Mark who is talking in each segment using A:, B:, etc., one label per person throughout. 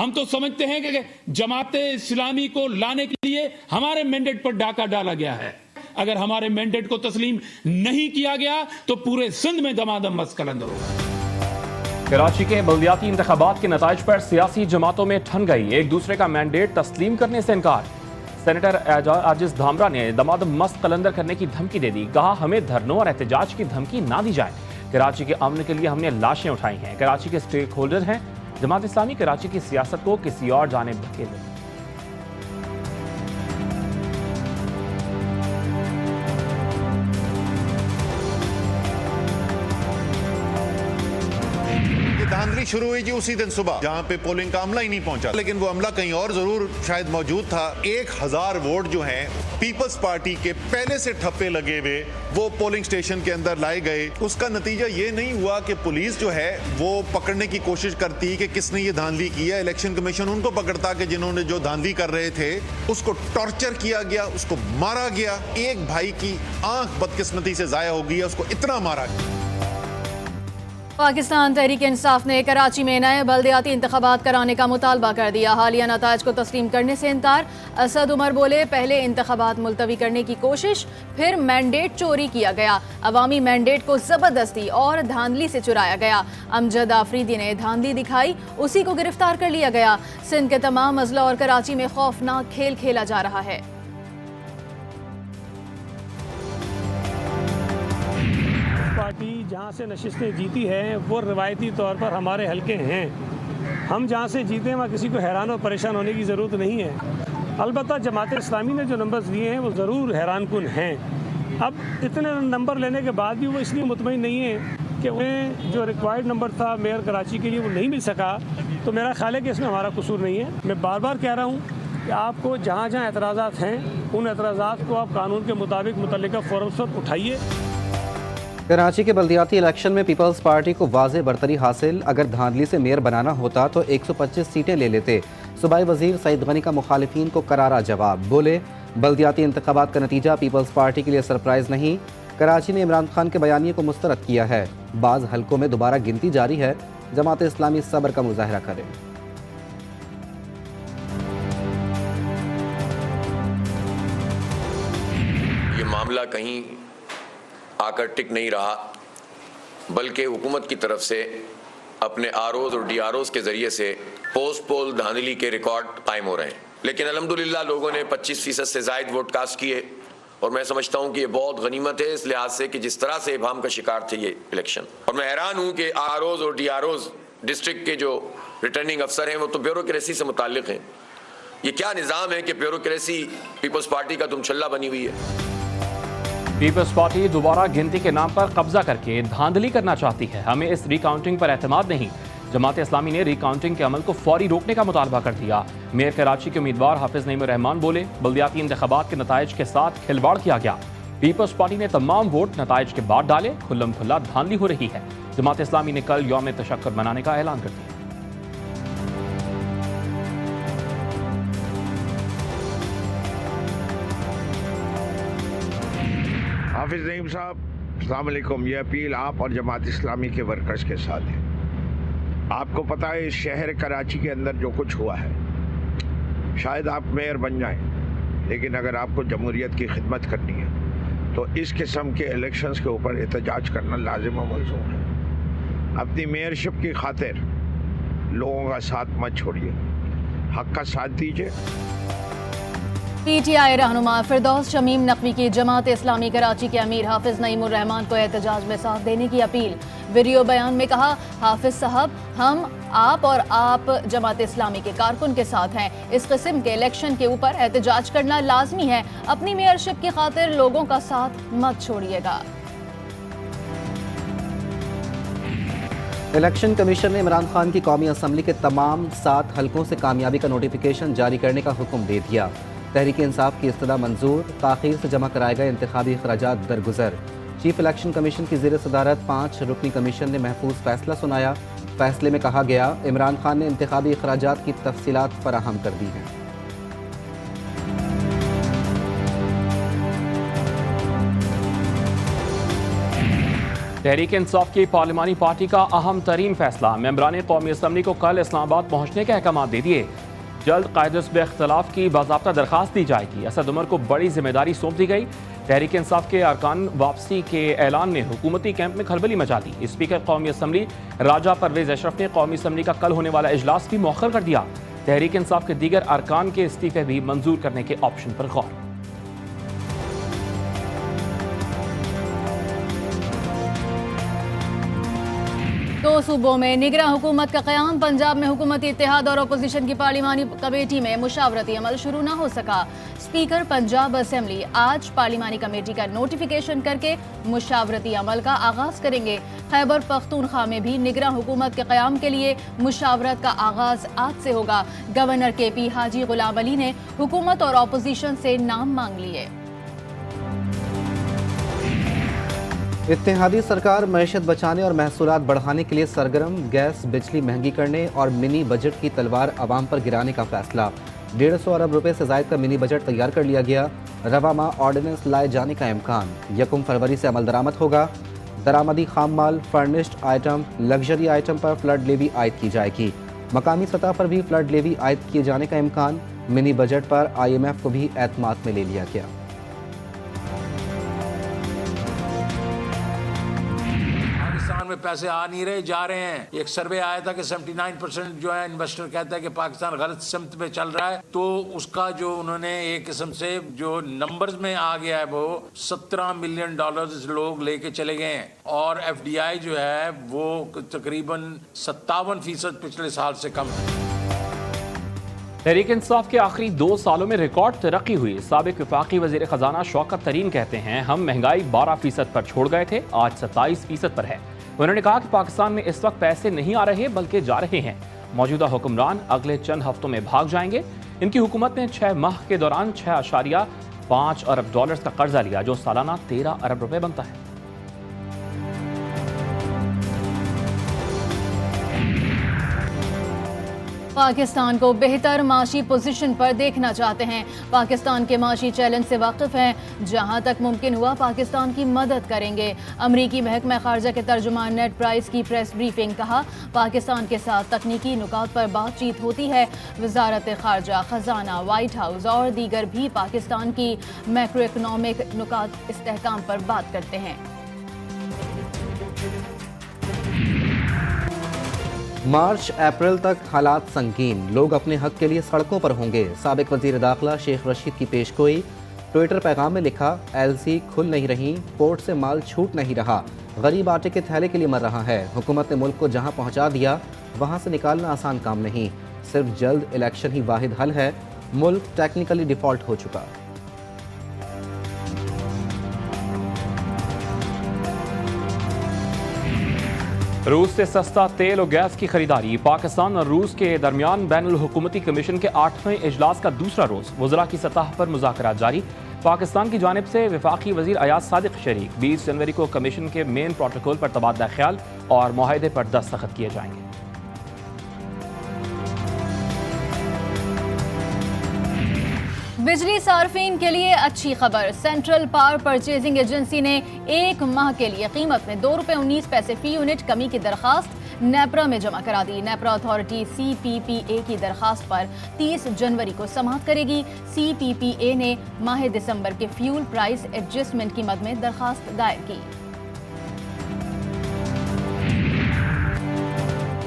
A: हम तो समझते हैं कि जमाते इस्लामी को लाने के लिए हमारे मैंडेट पर डाका डाला गया है। अगर हमारे मैंडेट को तस्लीम नहीं किया गया तो पूरे सिंध में दमादम मसकलंद होगा।
B: कराची के बल्दियाती इंतखाबात के नताइज पर सियासी जमातों में ठन गई, एक दूसरे का मैंडेट तस्लीम करने से इनकार। सेनेटर आजिज धामरा ने दमादम मस्त कलंदर करने की धमकी दे दी, कहा हमें धरनों और एहतजाज की धमकी ना दी जाए। कराची के अमन के लिए हमने लाशें उठाई हैं। कराची के स्टेक होल्डर हैं। जमात इस्लामी कराची की सियासत को किसी और जानिब धकेल रही।
C: धांधली शुरू हुई जी उसी दिन सुबह, जहां पे पोलिंग का अमला ही नहीं पहुंचा, लेकिन वो अमला कहीं और जरूर शायद मौजूद था। 1000 वोट जो हैं पीपल्स पार्टी के पहले से ठप्पे लगे हुए वो पोलिंग स्टेशन के अंदर लाए गए। उसका नतीजा ये नहीं हुआ कि पुलिस जो है वो पकड़ने की कोशिश करती कि किसने ये धांधली की है। इलेक्शन कमीशन उनको पकड़ता कि जिन्होंने जो धांधली कर रहे थे। उसको टॉर्चर किया गया, उसको मारा गया। एक भाई की आंख बदकिस्मती से जाया हो गई है, उसको इतना मारा गया।
D: पाकिस्तान तहरीक इंसाफ ने कराची में नए बल्दियाती इंतखाबात कराने का मुतालबा कर दिया। हालिया नताइज को तस्लीम करने से इनकार। असद उमर बोले, पहले इंतखाबात मुलतवी करने की कोशिश, फिर मैंडेट चोरी किया गया। अवामी मैंडेट को जबरदस्ती और धांधली से चुराया गया। अमजद आफरीदी ने धांधली दिखाई, उसी को गिरफ्तार कर लिया गया। सिंध के तमाम अजला और कराची में खौफनाक खेल खेला जा रहा है।
E: पार्टी जहाँ से नशिस्तें जीती हैं वो रिवायती तौर पर हमारे हल्के हैं। हम जहाँ से जीते हैं वहाँ किसी को हैरान और परेशान होने की ज़रूरत नहीं है। अलबत्ता जमात इस्लामी ने जो नंबर्स दिए हैं वो ज़रूर हैरानकुन हैं। अब इतने नंबर लेने के बाद भी वो इसलिए मुतमईन नहीं है कि उन्हें जो रिक्वायर्ड नंबर था मेयर कराची के लिए वो नहीं मिल सका। तो मेरा ख्याल है कि इसमें हमारा कसूर नहीं है। मैं बार बार कह रहा हूँ कि आपको जहाँ जहाँ एतराज़ात हैं उन एतराज़ात को आप कानून के मुताबिक मुतल्लिका फोरम पर उठाइए।
F: कराची के बल्दियाती इलेक्शन में पीपल्स पार्टी को वाज़े बरतरी हासिल। अगर धांधली से मेयर बनाना होता तो 125 सीटें ले लेते। सूबाई वजीर सईद गनी का मुखालिफिन को करारा जवाब, बोले बल्दियाती इंतखाबात का नतीजा पीपल्स पार्टी के लिए सरप्राइज नहीं। कराची ने इमरान खान के बयानिए को मुस्तरद किया है। बाज़ हलकों में दोबारा गिनती जारी है। जमात इस्लामी सब्र का मुजाहरा करे।
G: ये मामला कहीं आकर टिक नहीं रहा, बल्कि हुकूमत की तरफ से अपने आरओज़ और डीआरओज़ के ज़रिए से पोस्ट पोल धांधली के रिकॉर्ड कायम हो रहे हैं। लेकिन अल्हम्दुलिल्लाह लोगों ने 25% से ज़ायद वोट कास्ट किए और मैं समझता हूँ कि ये बहुत गनीमत है इस लिहाज से कि जिस तरह से इबाम का शिकार थे ये इलेक्शन। और मैं हैरान हूँ कि आरओज़ और डीआरओज़ डिस्ट्रिक्ट के जो रिटर्निंग अफसर हैं वो तो ब्यूरोक्रेसी से मुताल्लिक़ हैं। ये क्या निज़ाम है कि ब्यूरोक्रेसी पीपल्स पार्टी का दुमछल्ला बनी हुई है।
B: पीपल्स पार्टी दोबारा गिनती के नाम पर कब्जा करके धांधली करना चाहती है। हमें इस रिकाउंटिंग पर एतमाद नहीं। जमात इस्लामी ने रिकाउंटिंग के अमल को फौरी रोकने का मुतालबा कर दिया। मेयर कराची के उम्मीदवार हाफिज नईमुर रहमान बोले, बल्दियाती इंतखाबात के नताइज के साथ खिलवाड़ किया गया। पीपल्स पार्टी ने तमाम वोट नताइज के बाद डाले। खुल्लम खुल्ला धांधली हो रही है। जमात इस्लामी ने कल यौम तशक्कुर मनाने का ऐलान कर दिया।
H: हाफिज नईम साहब, अस्सलाम वालेकुम। ये अपील आप और जमात इस्लामी के वर्कर्स के साथ है। आपको पता है इस शहर कराची के अंदर जो कुछ हुआ है, शायद आप मेयर बन जाएं, लेकिन अगर आपको जमहूरियत की खिदमत करनी है तो इस किस्म के इलेक्शंस के ऊपर एहतजाज करना लाजिम व मलज़ूम है। अपनी मेयरशिप की खातिर लोगों का साथ मत छोड़िए, हक का साथ दीजिए।
D: पीटीआई रहनुमा फिरदौस शमीम नकवी की जमात इस्लामी कराची के अमीर हाफिज नईमुर रहमान को एहतजाज में साथ देने की अपील। वीडियो बयान में कहा, हाफिज साहब, हम आप जमात इस्लामी के कारकुन के साथ हैं। इस किस्म के इलेक्शन के ऊपर एहतजाज करना लाजमी है। अपनी मेयरशिप की खातिर लोगों का साथ मत छोड़िएगा।
F: इलेक्शन कमीशन ने इमरान खान की कौमी असम्बली के तमाम 7 हलकों से कामयाबी का नोटिफिकेशन जारी करने का हुक्म दे दिया। तहरीक इंसाफ की इस्तदा मंजूर, ताख़ीर से जमा कराए गए इंतखाबी अखराजात दरगुजर। चीफ इलेक्शन कमीशन की ज़ेर सदारत 5 रुकनी कमीशन ने महफूज फैसला सुनाया। फैसले में कहा गया, इमरान खान ने इंतखाबी अखराजात की तफसीलात फराहम कर दी हैं।
B: तहरीक इंसाफ की पार्लिमानी पार्टी का अहम तरीन फैसला, मेंबरान कौमी असम्बली को कल इस्लामाबाद पहुंचने के अहकाम दे दिए। जल्द कायदे इख्तलाफ की बाज़ाब्ता दरखास्त दी जाएगी। असद उमर को बड़ी जिम्मेदारी सौंप दी गई। तहरीक इंसाफ के अरकान वापसी के ऐलान ने हुकूमती कैंप में खलबली मचा दी। स्पीकर कौमी असम्बली राजा परवेज अशरफ ने कौमी असम्बली का कल होने वाला इजलास भी मौखर कर दिया। तहरीक इंसाफ के दीगर अरकान के इस्तीफे भी मंजूर करने के ऑप्शन पर गौर।
D: दो सूबों में निगरां हुकूमत का क़याम, पंजाब में हुकूमती इत्तेहाद और अपोजिशन की पार्लिमानी कमेटी में मुशावरती अमल शुरू न हो सका। स्पीकर पंजाब असेंबली आज पार्लिमानी कमेटी का नोटिफिकेशन करके मुशावरती अमल का आगाज करेंगे। खैबर पख्तूनख्वा में भी निगरां हुकूमत के क़याम के लिए मुशावरत का आगाज आज से होगा। गवर्नर KP हाजी गुलाम अली ने हुकूमत और अपोजिशन से नाम मांग लिए।
F: इत्तेहादी सरकार मईशत बचाने और महसूलात बढ़ाने के लिए सरगर्म, गैस बिजली महंगी करने और मिनी बजट की तलवार अवाम पर गिराने का फैसला। 150 अरब रुपए से ज़ायद का मिनी बजट तैयार कर लिया गया। रवा माह ऑर्डिनेंस लाए जाने का इम्कान। 1 फरवरी से अमल दरामद होगा। दरामदी खाम माल, फर्निश्ड आइटम, लग्जरी आइटम पर फ्लड लेवी आयद की जाएगी। मकामी सतह पर भी फ्लड लेवी आयद किए जाने का इम्कान। मिनी बजट पर IMF को भी एतमाद में ले लिया गया।
I: पाकिस्तान में पैसे आ नहीं रहे, जा रहे हैं। एक सर्वे आया था कि 79% जो है इन्वेस्टर कहता है कि पाकिस्तान गलत सिमत में चल रहा है। तो उसका जो उन्होंने एक किस्म से जो नंबर्स में आ गया है वो $17 मिलियन लोग लेके चले गए हैं और FDI जो है वो तकरीबन 57% पिछले साल से कम है।
B: तहरीक इंसाफ के आखिरी 2 सालों में रिकॉर्ड तरक्की हुई। साबिक वफाकी वजीर खजाना शौकत तरीन कहते हैं, हम महंगाई 12% पर छोड़ गए थे, आज 27% पर है। उन्होंने कहा कि पाकिस्तान में इस वक्त पैसे नहीं आ रहे बल्कि जा रहे हैं। मौजूदा हुक्मरान अगले चंद हफ्तों में भाग जाएंगे। इनकी हुकूमत ने 6 माह के दौरान $6.5 अरब का कर्जा लिया, जो सालाना 13 अरब रुपए बनता है।
D: पाकिस्तान को बेहतर माशी पोजीशन पर देखना चाहते हैं। पाकिस्तान के माशी चैलेंज से वाकिफ हैं। जहां तक मुमकिन हुआ पाकिस्तान की मदद करेंगे। अमरीकी महकमा खारजा के तर्जुमान नेड प्राइस की प्रेस ब्रीफिंग, कहा पाकिस्तान के साथ तकनीकी नुकात पर बातचीत होती है। वजारत खारजा, खजाना, वाइट हाउस और दीगर भी पाकिस्तान की मैक्रो इकनॉमिक नुकात इस्तेहकाम पर बात करते हैं।
F: मार्च अप्रैल तक हालात संगीन, लोग अपने हक के लिए सड़कों पर होंगे। साबिक वजीर दाखिला शेख रशीद की पेशगोई। ट्विटर पैगाम में लिखा, LC खुल नहीं रही, पोर्ट से माल छूट नहीं रहा, गरीब आटे के थैले के लिए मर रहा है। हुकूमत ने मुल्क को जहां पहुंचा दिया वहां से निकालना आसान काम नहीं। सिर्फ जल्द इलेक्शन ही वाहिद हल है। मुल्क टेक्निकली डिफॉल्ट हो चुका।
B: रूस से सस्ता तेल और गैस की खरीदारी। पाकिस्तान और रूस के दरमियान बैनुल हुकूमती कमीशन के 8वें इजलास का दूसरा रोज वज़रा की सतह पर मुज़ाकरात जारी। पाकिस्तान की जानिब से वफाकी वजीर अयाज सादिक शरीक। 20 जनवरी को कमीशन के मेन प्रोटोकॉल पर तबादला ख्याल और मुआहदे पर दस्तखत किए जाएंगे।
D: बिजली सार्फिन के लिए अच्छी खबर। सेंट्रल पावर परचेजिंग एजेंसी ने 1 माह के लिए कीमत में ₹2.19 फी यूनिट कमी की दरखास्त नेपरा में जमा करा दी। नेपरा अथॉरिटी CPPA की दरखास्त पर 30 जनवरी को समाअत करेगी। CPPA ने माह दिसंबर के फ्यूल प्राइस एडजस्टमेंट की मद में दरखास्त दायर की।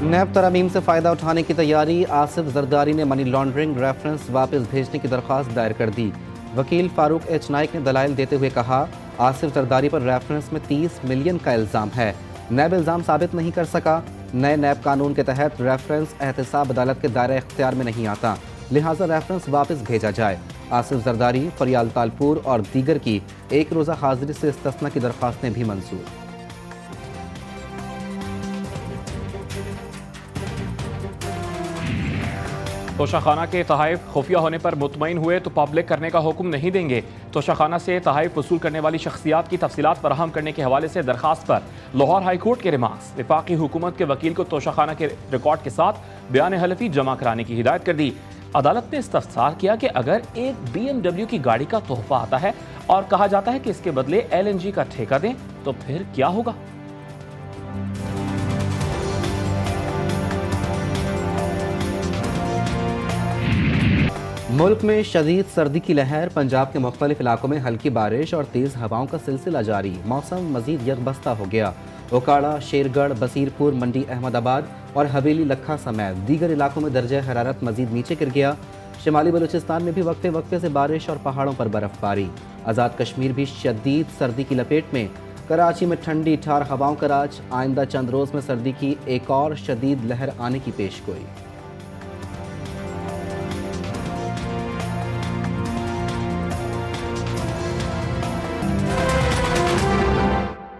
F: नैब तरमीम से फ़ायदा उठाने की तैयारी। आसिफ जरदारी ने मनी लॉन्ड्रिंग रेफरेंस वापस भेजने की दरख्वास्त दायर कर दी। वकील फारूक H नाइक ने दलाइल देते हुए कहा, आसिफ जरदारी पर रेफरेंस में 30 मिलियन का इल्ज़ाम है। नैब इल्ज़ाम साबित नहीं कर सका। नए नैब कानून के तहत रेफरेंस एहतसाब अदालत के दायरे इख्तियार में नहीं आता, लिहाजा रेफरेंस वापस भेजा जाए। आसिफ जरदारी, फरियाल तालपुर और दीगर की 1 रोज़ा हाजिरी से इस्तिस्ना की दरख्वास्तें भी मंजूर।
B: तोशाखाना के तहाइफ खुफिया होने पर मुतमईन हुए तो पब्लिक करने का हुक्म नहीं देंगे। तोशाखाना से तहाइफ वसूल करने वाली शख्सियात की तफसीलात फराहम करने के हवाले से दरखास्त पर लाहौर हाई कोर्ट के रिमार्क्स। वफाकी हुकूमत के वकील को तोशाखाना के रिकॉर्ड के साथ बयान हलफी जमा कराने की हिदायत कर दी। अदालत ने इस्तफसार किया कि अगर एक BMW की गाड़ी का तोहफा आता है और कहा जाता है कि इसके बदले LNG का ठेका दें तो फिर क्या होगा।
F: मुल्क में शदीद सर्दी की लहर, पंजाब के मुख्तलिफ इलाकों में हल्की बारिश और तेज़ हवाओं का सिलसिला जारी। मौसम मजीद यकबस्ता हो गया। ओकाड़ा, शेरगढ़, बसीरपुर, मंडी अहमदाबाद और हवेली लखा समेत दीगर इलाकों में दर्जा हरारत मजीद नीचे गिर गया। शिमाली बलूचिस्तान में भी वक्फे वक्फे से बारिश और पहाड़ों पर बर्फबारी। आज़ाद कश्मीर भी शदीद सर्दी की लपेट में। कराची में ठंडी ठार हवाओं का राज। आइंदा चंद रोज़ में सर्दी की एक और शदीद लहर आने की पेशगोई।